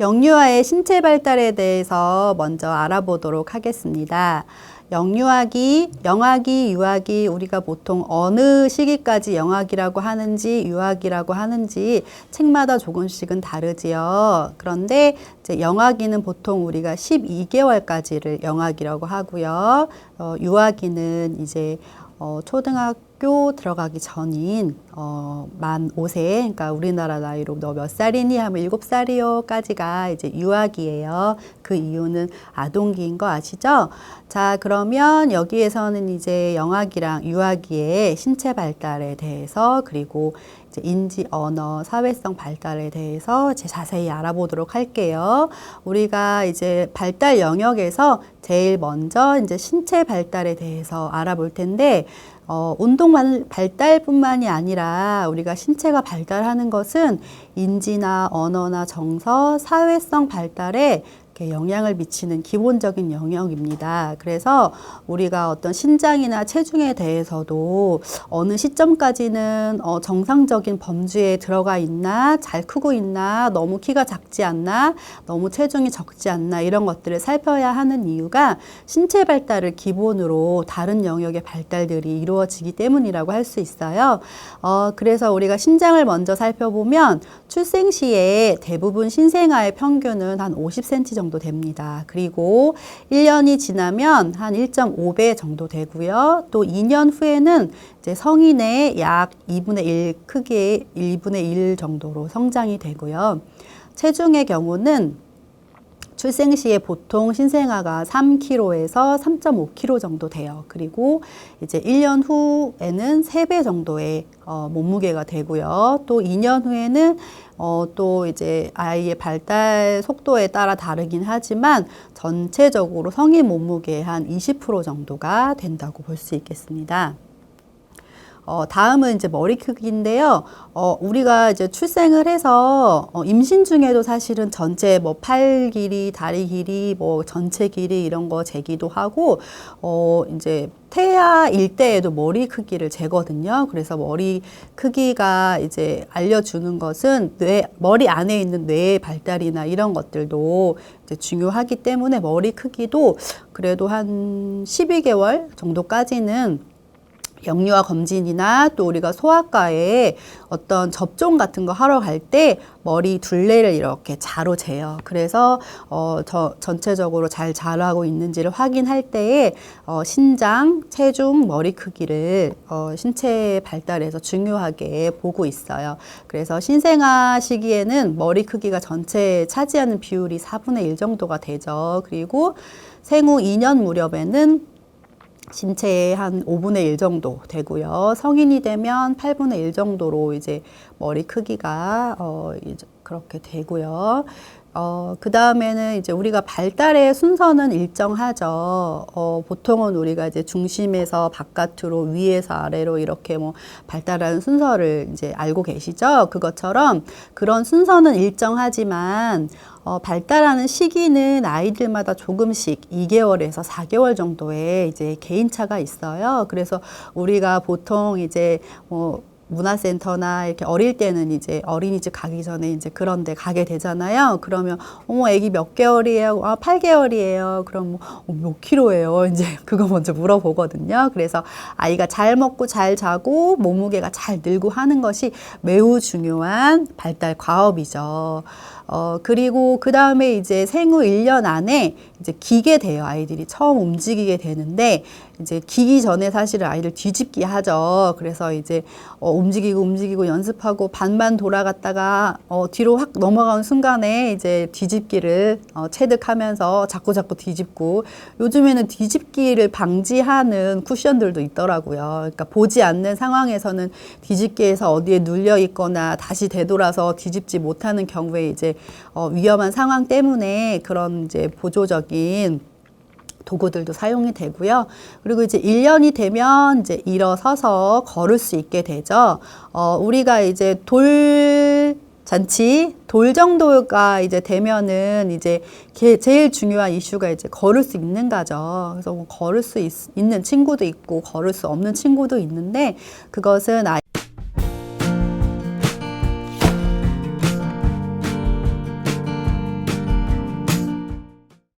영유아의 신체 발달에 대해서 먼저 알아보도록 하겠습니다. 영유아기, 영아기, 유아기, 우리가 보통 어느 시기까지 영아기라고 하는지 유아기라고 하는지 책마다 조금씩은 다르지요. 그런데 이제 영아기는 보통 우리가 12개월까지를 영아기라고 하고요. 유아기는 이제 초등학교 들어가기 전인 만 5세, 그러니까 우리나라 나이로 너 몇 살이니 하면 7살이요 까지가 이제 유아기예요. 그 이유는 아동기인 거 아시죠? 자, 그러면 여기에서는 이제 영아기랑 유아기의 신체 발달에 대해서, 그리고 이제 인지, 언어, 사회성 발달에 대해서 이제 자세히 알아보도록 할게요. 우리가 이제 발달 영역에서 제일 먼저 이제 신체 발달에 대해서 알아볼 텐데, 운동 발달뿐만이 아니라 우리가 신체가 발달하는 것은 인지나 언어나 정서, 사회성 발달에 영향을 미치는 기본적인 영역입니다. 그래서 우리가 어떤 신장이나 체중에 대해서도 어느 시점까지는 정상적인 범주에 들어가 있나, 잘 크고 있나, 너무 키가 작지 않나, 너무 체중이 적지 않나, 이런 것들을 살펴야 하는 이유가 신체 발달을 기본으로 다른 영역의 발달들이 이루어지기 때문이라고 할 수 있어요. 그래서 우리가 신장을 먼저 살펴보면 출생 시에 대부분 신생아의 평균은 한 50cm 정도 됩니다. 그리고 1년이 지나면 한 1.5배 정도 되고요. 또 2년 후에는 이제 성인의 약 2분의 1 크기의 1분의 1 정도로 성장이 되고요. 체중의 경우는 출생 시에 보통 신생아가 3kg에서 3.5kg 정도 돼요. 그리고 이제 1년 후에는 3배 정도의 몸무게가 되고요. 또 2년 후에는 또 이제 아이의 발달 속도에 따라 다르긴 하지만 전체적으로 성인 몸무게의 한 20% 정도가 된다고 볼 수 있겠습니다. 다음은 이제 머리 크기인데요. 우리가 이제 출생을 해서 임신 중에도 사실은 전체 뭐 팔 길이, 다리 길이, 뭐 전체 길이 이런 거 재기도 하고, 이제 태아일 때에도 머리 크기를 재거든요. 그래서 머리 크기가 이제 알려주는 것은 머리 안에 있는 뇌의 발달이나 이런 것들도 이제 중요하기 때문에 머리 크기도 그래도 한 12개월 정도까지는 영유아 검진이나 또 우리가 소아과에 어떤 접종 같은 거 하러 갈 때 머리 둘레를 이렇게 자로 재요. 그래서 전체적으로 잘 자라고 있는지를 확인할 때에 신장, 체중, 머리 크기를 신체 발달에서 중요하게 보고 있어요. 그래서 신생아 시기에는 머리 크기가 전체에 차지하는 비율이 4분의 1 정도가 되죠. 그리고 생후 2년 무렵에는 신체의 한 5분의 1 정도 되고요. 성인이 되면 8분의 1 정도로 이제 머리 크기가 이제 그렇게 되고요. 그 다음에는 이제 우리가 발달의 순서는 일정하죠. 보통은 우리가 이제 중심에서 바깥으로, 위에서 아래로 이렇게 뭐 발달하는 순서를 이제 알고 계시죠? 그것처럼 그런 순서는 일정하지만 발달하는 시기는 아이들마다 조금씩 2개월에서 4개월 정도의 이제 개인차가 있어요. 그래서 우리가 보통 이제 문화센터나 이렇게 어릴 때는 이제 어린이집 가기 전에 이제 그런 데 가게 되잖아요. 그러면 애기 몇 개월이에요? 8개월이에요. 그럼 몇 킬로예요? 이제 그거 먼저 물어보거든요. 그래서 아이가 잘 먹고 잘 자고 몸무게가 잘 늘고 하는 것이 매우 중요한 발달 과업이죠. 그리고 그 다음에 이제 생후 1년 안에 이제 기게 돼요. 아이들이 처음 움직이게 되는데, 이제 기기 전에 사실은 아이들 뒤집기 하죠. 그래서 이제 움직이고 연습하고 반만 돌아갔다가 뒤로 확 넘어가는 순간에 이제 뒤집기를 체득하면서 자꾸 뒤집고, 요즘에는 뒤집기를 방지하는 쿠션들도 있더라고요. 그러니까 보지 않는 상황에서는 뒤집기에서 어디에 눌려 있거나 다시 되돌아서 뒤집지 못하는 경우에 이제 위험한 상황 때문에 그런 이제 보조적인 도구들도 사용이 되고요. 그리고 이제 1년이 되면 이제 일어서서 걸을 수 있게 되죠. 우리가 이제 잔치, 돌 정도가 이제 되면은 이제 제일 중요한 이슈가 이제 걸을 수 있는가죠. 그래서 뭐 걸을 수 있는 친구도 있고 걸을 수 없는 친구도 있는데, 그것은